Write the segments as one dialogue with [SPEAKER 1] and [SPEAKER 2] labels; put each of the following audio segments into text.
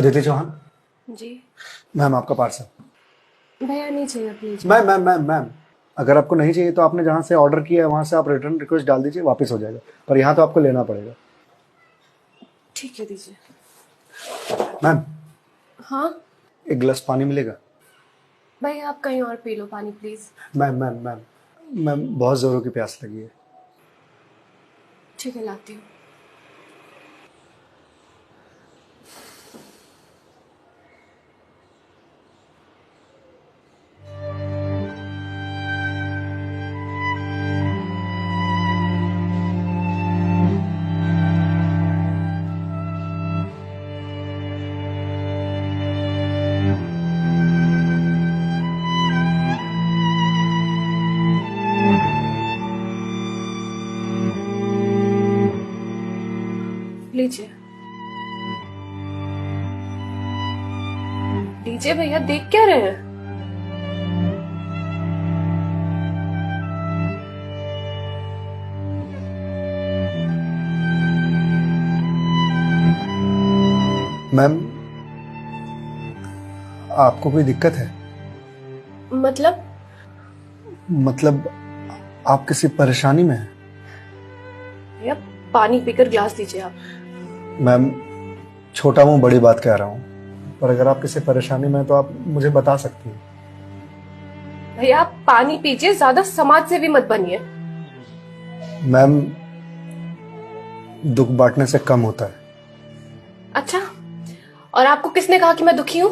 [SPEAKER 1] अदिति चौहान।
[SPEAKER 2] जी
[SPEAKER 1] ma'am आपका parcel.
[SPEAKER 2] भैया नहीं चाहिए प्लीज।
[SPEAKER 1] मैम अगर आपको नहीं चाहिए तो आपने जहाँ से ऑर्डर किया है वहाँ से आप रिटर्न रिक्वेस्ट डाल दीजिए, वापस हो जाएगा, पर यहाँ तो आपको लेना पड़ेगा।
[SPEAKER 2] ठीक है दीजिए।
[SPEAKER 1] मैम
[SPEAKER 2] हाँ
[SPEAKER 1] एक गिलास पानी मिलेगा?
[SPEAKER 2] भैया आप कहीं और पी लो पानी प्लीज।
[SPEAKER 1] मैम बहुत ज़ोरों की प्यास लगी है।
[SPEAKER 2] ठीक है लाती हूँ। लीजिए लीजिए भैया, देख क्या रहे हैं?
[SPEAKER 1] मैम आपको कोई दिक्कत है? मतलब आप किसी परेशानी में हैं?
[SPEAKER 2] भैया पानी पीकर ग्लास दीजिए आप।
[SPEAKER 1] मैम छोटा मुंह बड़ी बात कह रहा हूँ, पर अगर आप किसी परेशानी में हैं तो आप मुझे बता सकती हैं।
[SPEAKER 2] भैया आप पानी पीजिए, ज्यादा समाज से भी मत बनिए।
[SPEAKER 1] मैम दुख बांटने से कम होता है।
[SPEAKER 2] अच्छा, और आपको किसने कहा कि मैं दुखी हूँ?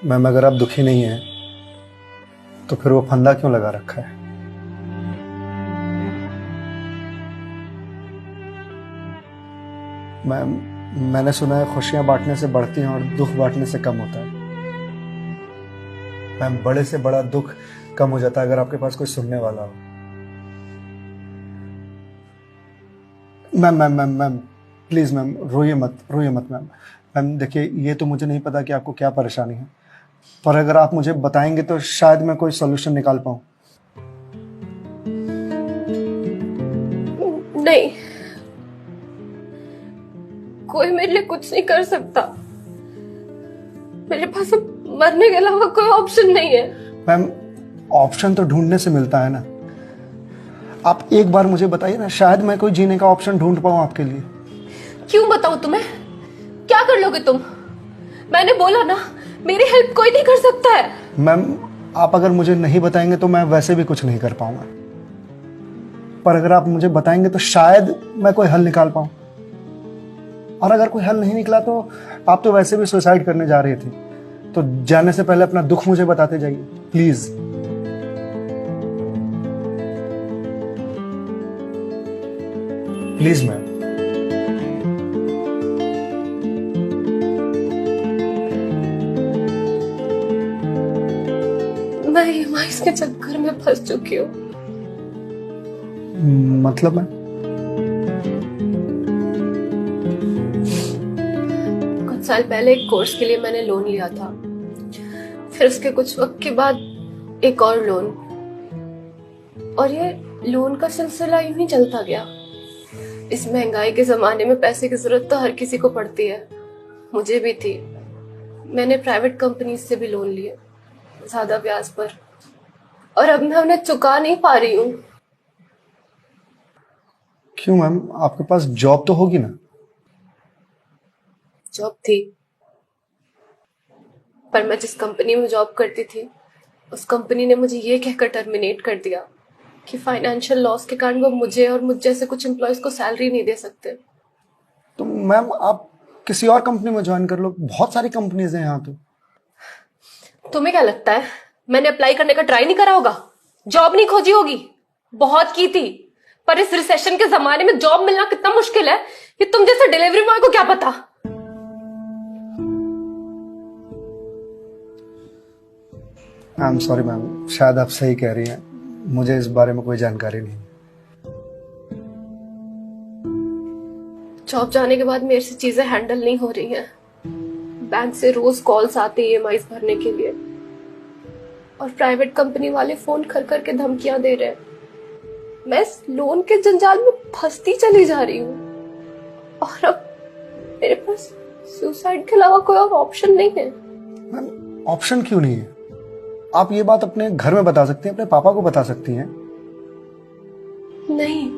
[SPEAKER 1] मैम अगर आप दुखी नहीं हैं तो फिर वो फंदा क्यों लगा रखा है? मैम मैंने सुना है खुशियां बांटने से बढ़ती हैं और दुख बांटने से कम होता है। मैम बड़े से बड़ा दुख कम हो जाता है अगर आपके पास कोई सुनने वाला हो। मैम प्लीज मैम रोइए मत मैम। मैम देखिए ये तो मुझे नहीं पता कि आपको क्या परेशानी है, पर अगर आप मुझे बताएंगे तो शायद मैं कोई सॉल्यूशन निकाल पाऊं।
[SPEAKER 2] नहीं, कोई मेरे लिए कुछ नहीं कर सकता। मेरे पास अब मरने के अलावा कोई ऑप्शन नहीं है।
[SPEAKER 1] मैम ऑप्शन तो ढूंढने से मिलता है ना। आप एक बार मुझे बताइए ना, शायद मैं कोई जीने का ऑप्शन ढूंढ पाऊं आपके लिए।
[SPEAKER 2] क्यों बताऊं तुम्हें? क्या कर लोगे तुम? मैंने बोला ना, मेरी हेल्प कोई नहीं कर सकता है।
[SPEAKER 1] मैम आप अगर मुझे नहीं बताएंगे तो मैं वैसे भी कुछ नहीं कर पाऊंगा, पर अगर आप मुझे बताएंगे तो शायद मैं कोई हल निकाल पाऊं। और अगर कोई हल नहीं निकला तो आप तो वैसे भी सुसाइड करने जा रहे थे, तो जाने से पहले अपना दुख मुझे बताते जाइए प्लीज। Please ma'am.
[SPEAKER 2] मैं ईएमआईज़ के चक्कर में फंस चुकी हूँ।
[SPEAKER 1] मतलब मैम?
[SPEAKER 2] कुछ साल पहले एक कोर्स के लिए मैंने लोन लिया था, फिर उसके कुछ वक्त के बाद एक और लोन, और ये लोन का सिलसिला यूं ही चलता गया। इस महंगाई के जमाने में पैसे की जरूरत तो हर किसी को पड़ती है, मुझे भी थी। मैंने प्राइवेट कंपनी से भी लोन लिए, ज्यादा ब्याज पर, और अब मैं उन्हें चुका नहीं पा रही हूँ।
[SPEAKER 1] क्यों मैम, आपके पास जॉब तो होगी ना?
[SPEAKER 2] जॉब थी, पर मैं जिस कंपनी में जॉब करती थी उस कंपनी ने मुझे ये कहकर टर्मिनेट कर दिया कि फाइनेंशियल लॉस के कारण वो मुझे और मुझ जैसे कुछ एम्प्लॉयज को सैलरी नहीं दे सकते।
[SPEAKER 1] तो मैम आप किसी और कंपनी में ज्वाइन कर लो, बहुत सारी कंपनीज हैं यहाँ तो।
[SPEAKER 2] तुम्हें क्या लगता है मैंने अप्लाई करने का ट्राई नहीं करा होगा? जॉब नहीं खोजी होगी? बहुत की थी, पर इस रिसेशन के जमाने में जॉब मिलना कितना मुश्किल है ये तुम जैसे डिलीवरी बॉय को क्या पता।
[SPEAKER 1] आई एम सॉरी मैम, शायद आप सही कह रही हैं, मुझे इस बारे में कोई जानकारी नहीं।
[SPEAKER 2] जॉब जाने के बाद मेरे से चीजें हैंडल नहीं हो रही हैं। बैंक से रोज कॉल्स आते हैं ईएमआईज़ भरने के लिए, और प्राइवेट कंपनी वाले फोन कर करके धमकियां दे रहे हैं। मैं इस लोन के जंजाल में फंसती चली जा रही हूँ, और अब मेरे पास सुसाइड के अलावा कोई और ऑप्शन नहीं है।
[SPEAKER 1] मैम ऑप्शन क्यों नहीं है? आप ये बात अपने घर में बता सकती हैं, अपने पापा को बता सकती हैं।
[SPEAKER 2] नहीं,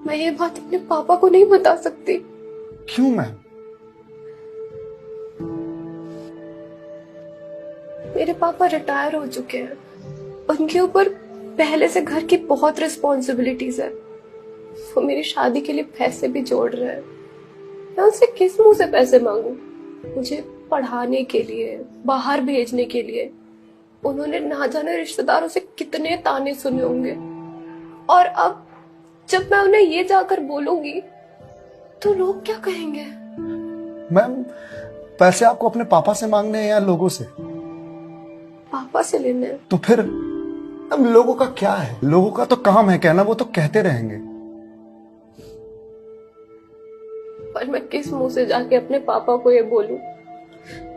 [SPEAKER 2] मैं ये बात अपने पापा को नहीं बता सकती।
[SPEAKER 1] क्यों मैम?
[SPEAKER 2] मेरे पापा रिटायर हो चुके हैं, उनके ऊपर पहले से घर की बहुत रिस्पॉन्सिबिलिटीज है। वो मेरी शादी के लिए पैसे भी जोड़ रहे हैं। मैं उनसे किस मुंह से पैसे मांगू? मुझे पढ़ाने के लिए, बाहर भेजने के लिए उन्होंने ना जाने रिश्तेदारों से कितने ताने सुने होंगे। और अब जब मैं उन्हें ये जाकर बोलूंगी तो लोग क्या कहेंगे?
[SPEAKER 1] मैम पैसे आपको अपने पापा से मांगने हैं या लोगों से?
[SPEAKER 2] पापा से लेने हैं।
[SPEAKER 1] तो फिर अब लोगों का क्या है? लोगों का तो काम है कहना, वो तो कहते रहेंगे।
[SPEAKER 2] पर मैं किस मुंह से जाके अपने पापा को ये बोलूं?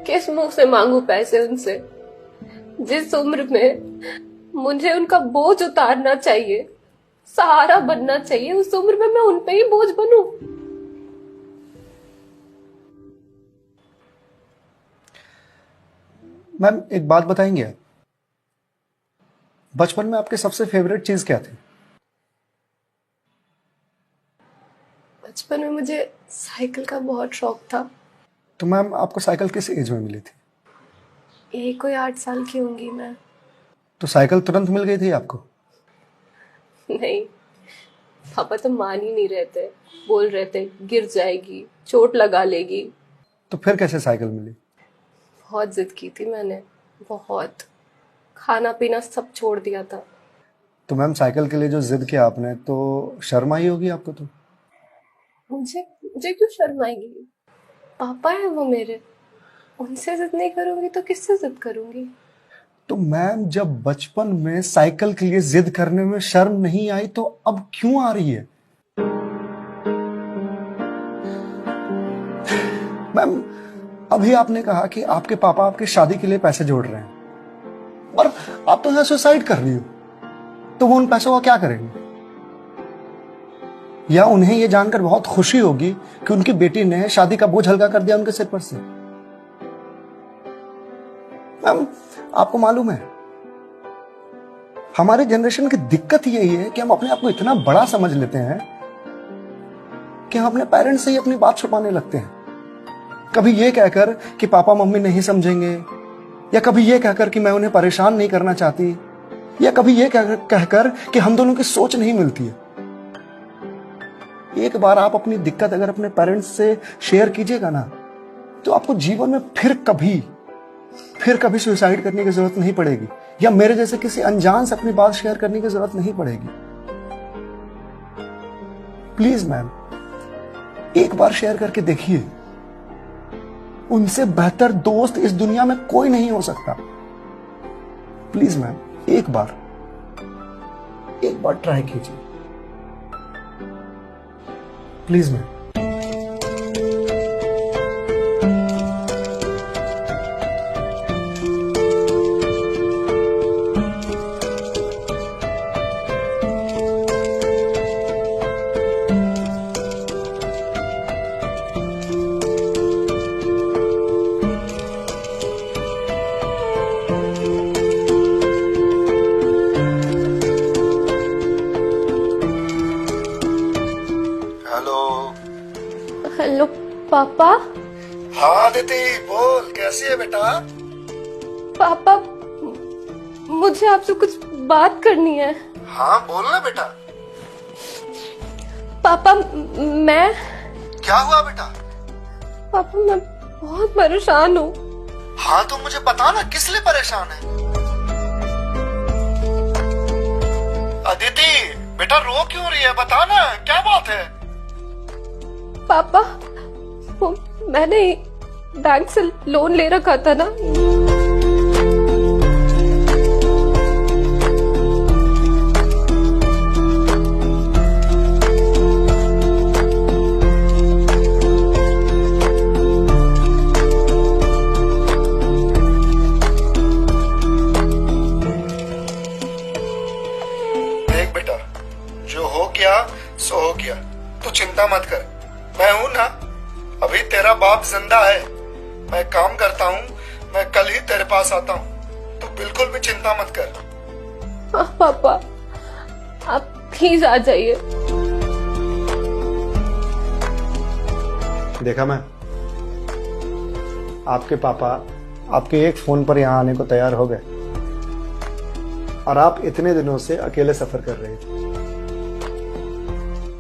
[SPEAKER 2] किस मुंह से मांगू पैसे उनसे? जिस उम्र में मुझे उनका बोझ उतारना चाहिए, सहारा बनना चाहिए, उस उम्र में मैं उन पे ही बोझ बनूं?
[SPEAKER 1] मैम एक बात बताएंगे आप? बचपन में आपके सबसे फेवरेट चीज क्या थी?
[SPEAKER 2] बचपन में मुझे साइकिल का बहुत शौक था।
[SPEAKER 1] तो मैम आपको साइकिल किस एज में मिली थी?
[SPEAKER 2] यही कोई 8 साल की होंगी मैं।
[SPEAKER 1] तो साइकिल तुरंत मिल गई थी आपको?
[SPEAKER 2] नहीं, पापा तो मान ही नहीं रहे थे। बोल रहे थे गिर जाएगी, चोट लगा लेगी।
[SPEAKER 1] तो फिर कैसे साइकिल मिली?
[SPEAKER 2] बहुत जिद की थी मैंने, बहुत। खाना पीना सब छोड़ दिया था।
[SPEAKER 1] तो मैम साइकिल के लिए जो जिद किया आपने, तो शर्म आई होगी आपको? तो
[SPEAKER 2] मुझे मुझे क्यों शर्म आएगी? पापा है वो मेरे, उनसे जिद नहीं करूंगी तो किससे जिद करूंगी?
[SPEAKER 1] तो मैम जब बचपन में साइकिल के लिए जिद करने में शर्म नहीं आई तो अब क्यों आ रही है? मैम अभी आपने कहा कि आपके पापा आपकी शादी के लिए पैसे जोड़ रहे हैं, और आप तो यहां सुसाइड कर रही हो। तो वो उन पैसों का क्या करेंगे? या उन्हें यह जानकर बहुत खुशी होगी कि उनकी बेटी ने शादी का बोझ हल्का कर दिया उनके सिर पर से। मैम आपको मालूम है, हमारे जनरेशन की दिक्कत यही है कि हम अपने आप को इतना बड़ा समझ लेते हैं कि हम अपने पेरेंट्स से ही अपनी बात छुपाने लगते हैं। कभी ये कहकर कि पापा मम्मी नहीं समझेंगे, या कभी ये कहकर कि मैं उन्हें परेशान नहीं करना चाहती, या कभी ये कहकर कि हम दोनों की सोच नहीं मिलती है। एक बार आप अपनी दिक्कत अगर अपने पेरेंट्स से शेयर कीजिएगा ना, तो आपको जीवन में फिर कभी सुसाइड करने की जरूरत नहीं पड़ेगी, या मेरे जैसे किसी अनजान से अपनी बात शेयर करने की जरूरत नहीं पड़ेगी। प्लीज मैम एक बार शेयर करके देखिए। उनसे बेहतर दोस्त इस दुनिया में कोई नहीं हो सकता। प्लीज मैम एक बार ट्राई कीजिए प्लीज मैम।
[SPEAKER 2] हेलो पापा।
[SPEAKER 1] हाँ दीदी बोल, कैसी है बेटा?
[SPEAKER 2] पापा मुझे आपसे कुछ बात करनी है।
[SPEAKER 1] हाँ बोल ना बेटा।
[SPEAKER 2] पापा मैं
[SPEAKER 1] क्या हुआ बेटा?
[SPEAKER 2] पापा मैं बहुत परेशान हूँ।
[SPEAKER 1] हाँ तो मुझे बता ना, किस लिए परेशान है? अदिति बेटा रो क्यों रही है, बता ना क्या बात है?
[SPEAKER 2] पापा वो मैंने बैंक से लोन ले रखा था ना।
[SPEAKER 1] देख बेटा, जो हो गया सो हो गया, तू चिंता मत कर, मैं हूं ना। अभी तेरा बाप जिंदा है, मैं काम करता हूँ, मैं कल ही तेरे पास आता हूँ, तू बिल्कुल भी चिंता मत कर।
[SPEAKER 2] हाँ पापा, आप प्लीज आ जाइए।
[SPEAKER 1] देखा मैं, आपके पापा आपके एक फोन पर यहां आने को तैयार हो गए और आप इतने दिनों से अकेले सफर कर रहे थे।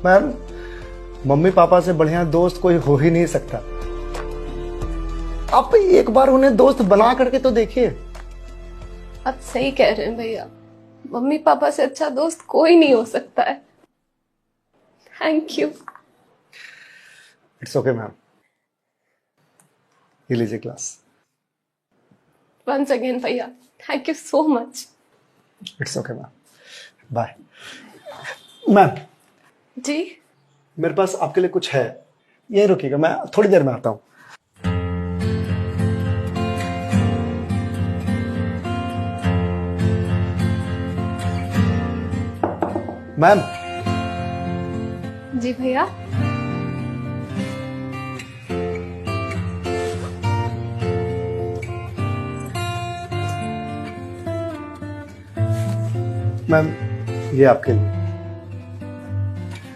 [SPEAKER 1] मैम, मम्मी पापा से बढ़िया दोस्त कोई हो ही नहीं सकता। आप एक बार उन्हें दोस्त बना करके तो देखिए।
[SPEAKER 2] आप सही कह रहे हैं भैया, मम्मी पापा से अच्छा दोस्त कोई नहीं हो सकता है। Thank you.
[SPEAKER 1] It's okay ma'am, ये लीजिए क्लास।
[SPEAKER 2] वंस अगेन भैया, thank you so much.
[SPEAKER 1] It's okay ma'am, bye. Ma'am,
[SPEAKER 2] जी
[SPEAKER 1] मेरे पास आपके लिए कुछ है, यहीं रुकिएगा, मैं थोड़ी देर में आता हूं। मैम।
[SPEAKER 2] जी भैया।
[SPEAKER 1] मैम, ये आपके लिए।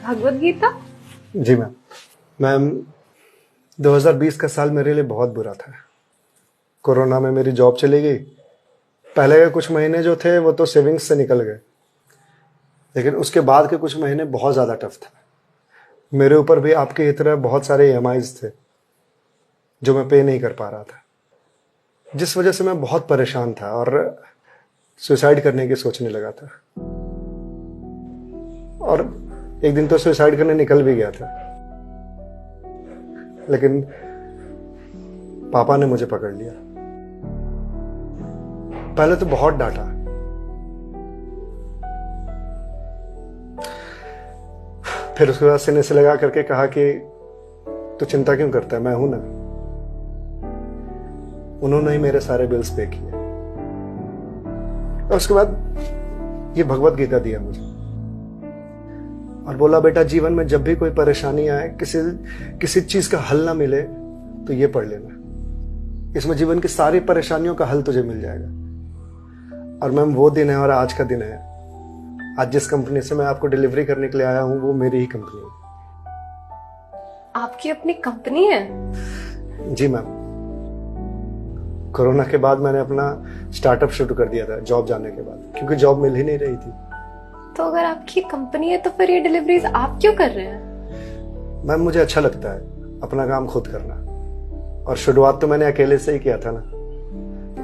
[SPEAKER 2] भगवत गीता?
[SPEAKER 1] जी मैम। मैम, 2020 का साल मेरे लिए बहुत बुरा था। कोरोना में मेरी जॉब चली गई। पहले के कुछ महीने जो थे वो तो सेविंग्स से निकल गए, लेकिन उसके बाद के कुछ महीने बहुत ज़्यादा टफ था। मेरे ऊपर भी आपके ही तरह बहुत सारे EMIs थे जो मैं पे नहीं कर पा रहा था, जिस वजह से मैं बहुत परेशान था और सुसाइड करने की सोचने लगा था। और एक दिन तो सुसाइड करने निकल भी गया था, लेकिन पापा ने मुझे पकड़ लिया। पहले तो बहुत डांटा, फिर उसके बाद सीने से लगा करके कहा कि तू चिंता क्यों करता है, मैं हूं ना। उन्होंने ही मेरे सारे बिल्स पे किए और उसके बाद ये भगवत गीता दिया मुझे और बोला, बेटा जीवन में जब भी कोई परेशानी आए, किसी चीज का हल ना मिले तो ये पढ़ लेना। इसमें जीवन की सारी परेशानियों का हल तुझे मिल जाएगा। और मैम, वो दिन है और आज का दिन है। आज जिस कंपनी से मैं आपको डिलीवरी करने के लिए आया हूं वो मेरी ही कंपनी है।
[SPEAKER 2] आपकी अपनी कंपनी है?
[SPEAKER 1] जी मैम। कोरोना के बाद मैंने अपना स्टार्टअप शुरू कर दिया था जॉब जाने के बाद, क्योंकि जॉब मिल ही नहीं रही थी।
[SPEAKER 2] तो अगर आपकी कंपनी है तो फिर ये डिलीवरीज आप क्यों कर रहे हैं?
[SPEAKER 1] मैम, मुझे अच्छा लगता है अपना काम खुद करना, और शुरुआत तो मैंने अकेले से ही किया था ना।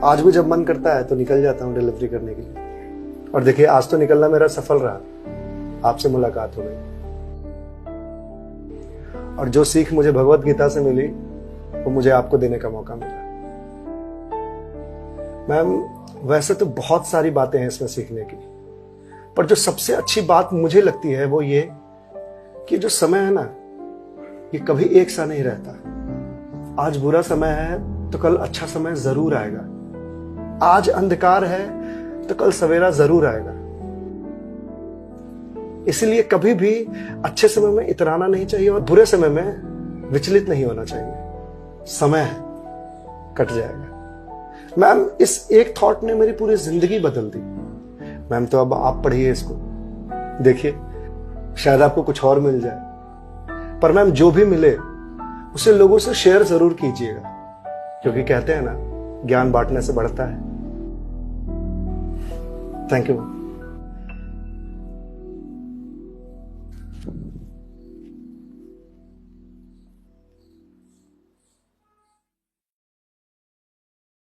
[SPEAKER 1] आज भी जब मन करता है तो निकल जाता हूँ डिलीवरी करने के लिए। और देखिए, आज तो निकलना मेरा सफल रहा, आपसे मुलाकात हो गई। और जो सीख मुझे भगवत गीता से मिली वो मुझे आपको देने का मौका मिला। मैम, वैसे तो बहुत सारी बातें हैं इसमें सीखने की, पर जो सबसे अच्छी बात मुझे लगती है वो ये कि जो समय है ना, ये कभी एक सा नहीं रहता। आज बुरा समय है तो कल अच्छा समय जरूर आएगा। आज अंधकार है तो कल सवेरा जरूर आएगा। इसलिए कभी भी अच्छे समय में इतराना नहीं चाहिए और बुरे समय में विचलित नहीं होना चाहिए। समय है, कट जाएगा। मैम, इस एक थॉट ने मेरी पूरी जिंदगी बदल दी। मैम, तो अब आप पढ़िए इसको, देखिए शायद आपको कुछ और मिल जाए। पर मैम, जो भी मिले उसे लोगों से शेयर जरूर कीजिएगा, क्योंकि कहते हैं ना, ज्ञान बांटने से बढ़ता है। Thank you.